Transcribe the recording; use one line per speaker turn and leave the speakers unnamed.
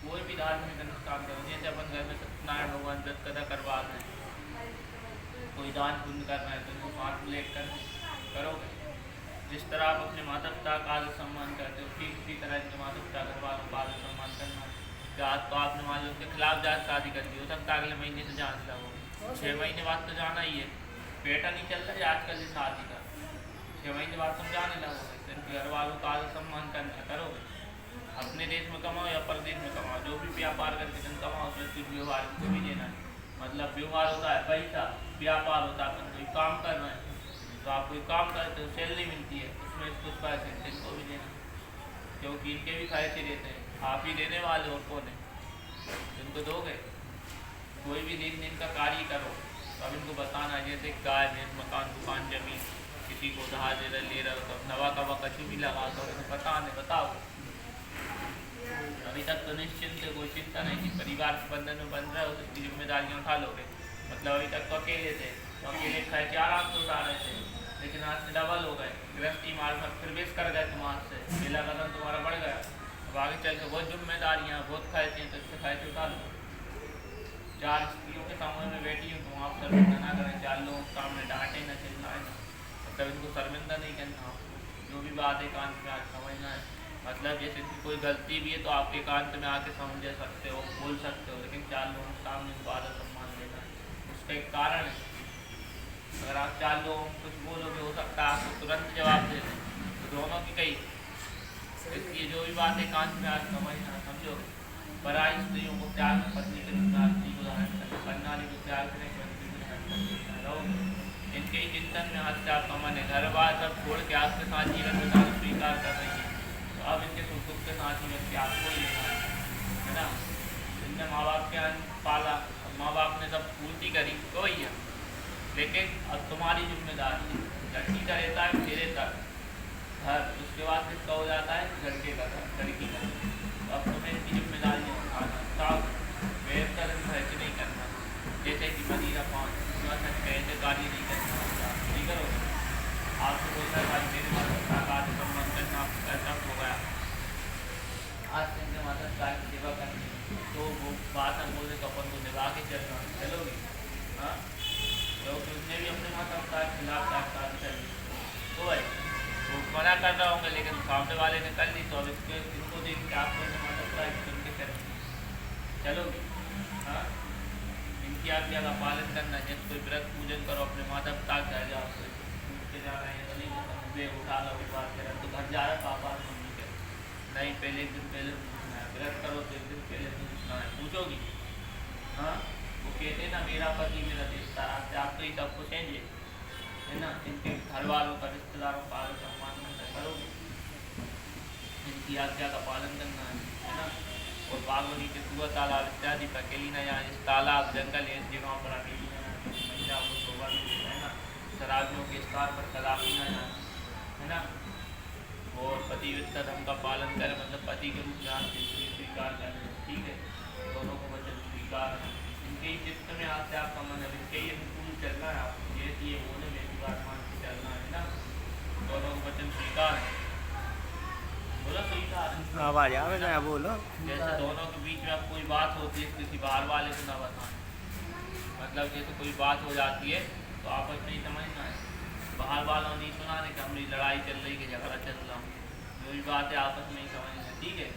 कोई भी धार्मिक अनुष्ठान करो, जैसे अपन घर में सत्यनारायण भगवान व्रत कथा करवा रहे हैं, कोई दान पुण्य कर रहे हैं तो उनको साथ में लेकर करोगे। जिस तरह आप अपने माता पिता का आदर सम्मान करते हो, ठीक उसी तरह इनके माता पिता घर वालों का आदर सम्मान करना है। आज तो आपने मान लो उनके खिलाफ जाकर शादी कर दी, हो सकता है अगले महीने से जान लगो, 6 महीने बाद तो जाना ही है। बेटा नहीं चल रहा है आजकल ये शादी का, 6 महीने बाद तुम जाने लगोगे, तो इनके घर वालों का आदर सम्मान करना करोगे। अपने देश में कमाओ या परदेश में कमाओ, जो भी व्यापार करके धन कमाओ उसमें कुछ व्यवहार को भी देना है। मतलब व्यवहार होता है पैसा, व्यापार होता है अपन कोई काम कर रहे हैं तो आप कोई काम करते हो, सैलरी मिलती है, उसमें कुछ पैसे इनको भी देना, क्योंकि इनके भी खर्चे देते हैं, आप ही देने वाले और कौन है, इनको दोगे। कोई भी दिन दिन का कार्य करो तो अब इनको बताना, जैसे गाय भैंस मकान दुकान जमीन किसी को उधार दे रहे ले रहे हो, तो नवा कवा कछु भी लगा तो बताओ। अभी तक तो निश्चिंत है, कोई चिंता नहीं कि परिवार के बंधन में बंध रहे हो तो इसकी जिम्मेदारियाँ उठा लोगे। मतलब अभी तक तो अकेले थे, तो अकेले खर्चे आराम से उठा रहे थे, लेकिन आज से डबल हो गए, गृहस्थी मार फिर बेस कर गए तुम्हारे से, मेला कदम तुम्हारा बढ़ गया। अब आगे चल के बहुत जिम्मेदारियाँ बहुत खर्चे हैं, तो इससे खर्चे उठा लो। 4 स्त्रियों के सामने में बैठी हूँ तो आप शर्मिंदा ना करें, 4 लोगों के सामने डांटे न चिल्लाए ना, मतलब इनको शर्मिंदा नहीं करना, जो भी बात एकांत में आज समझना है। मतलब जैसे कि कोई गलती भी है तो आप एकांत में आके समझ सकते हो, बोल सकते हो, लेकिन 4 लोगों के सामने उनको आदर सम्मान देना है, उसका एक कारण है। अगर आप 4 लोगों को कुछ बोलोगे, हो सकता है आपको तुरंत जवाब दे दें, तो दोनों की कही। इसलिए जो भी बात एकांत में आज समझना समझोगे। पराई स्त्रियों को प्यार में पत्नी के रूप में स्त्री को धारण करना, करनाली को प्यार करें इनके ही चिंतन में आज से आपका मन है, घर बार सब छोड़ के आपके साथ जीवन बिताना स्वीकार कर रही है, तो अब इनके सुख दुख के साथ जीवन के आपको ही लेना है ना। इनने माँ बाप के अन्न पाला, माँ बाप ने सब पूर्ति करी तो वही है, लेकिन अब तुम्हारी जिम्मेदारी है। लड़की का रहता है फेरे तक घर, उसके बाद किसका हो जाता है लड़के का घर, लड़की का। तो अब तुम्हें इनकी जिम्मेदारी उठाना, साफ बेहतर खर्च नहीं करना, जैसे कि मदीरा पान कैसे कार्य नहीं करना, नहीं करो। आपको बोलता है भाई मेरे माता पिता का आदर सम्मान करना ऐसा हो गया, आज से इनके माता पिता की सेवा करनी, तो वो बात हम बोले तो अपन को निभा के चलना, चलोगे। हाँ, क्योंकि उसने भी अपने माता पिता के खिलाफ कार्य कर ली, तो भाई वो मना कर रहा होंगे, लेकिन सामने वाले ने कर ली, तो अब इसके इनको देख के आपको माता पिता की सुन के करनी, चलोगे। हाँ, इनकी आज्ञा का पालन करना, जैसे कोई व्रत पूजन करो, अपने माता पिता के घर जाओ, पूछ के जा रहे हैं तो नहीं बेग उठा लो, बात करें तो घर जा रहे पापा मम्मी के नहीं, पहले एक दिन पहले पूछना है, व्रत करो तो 1 दिन पहले पूछना है, पूछोगी। हाँ, वो कहते हैं ना मेरा पति मेरा रिश्ता, आपसे आप तो ये सब कुछ है ना, इनके घर वालों का रिश्तेदारों का आदर सम्मान करोगे, इनकी आज्ञा का पालन करना है ना। और बागवानी के कुआ तालाब इत्यादि पर अकेली न जाए, इस तालाब जंगल है इस जगहों पर अकेली न जाए, महिला को शोभा है ना, शराबियों के स्थान पर कदापि न जाए, है ना। और पतिव्रता धर्म का पालन करें, मतलब पति के रूप में आपसे स्वीकार करें, ठीक है, दोनों को वचन स्वीकार, इनके ही चित्त में आपसे आपका मन है, इनके ही अनुकूल चलना है, आपको जैसे ये बोले मेरी बात मान के चलना है ना, दोनों को वचन स्वीकार है। बोलो सही था,
आवाज आ रहा है, बोलो।
जैसे दोनों के बीच में अब कोई बात होती है किसी बाहर वाले को ना बताएं, मतलब जैसे कोई बात हो जाती है तो आपस में ही समझना है, बाहर वालों नहीं सुनाने कि हमारी लड़ाई चल रही कि झगड़ा चल रहा, जो भी बात है आपस में ही समझना है, ठीक है।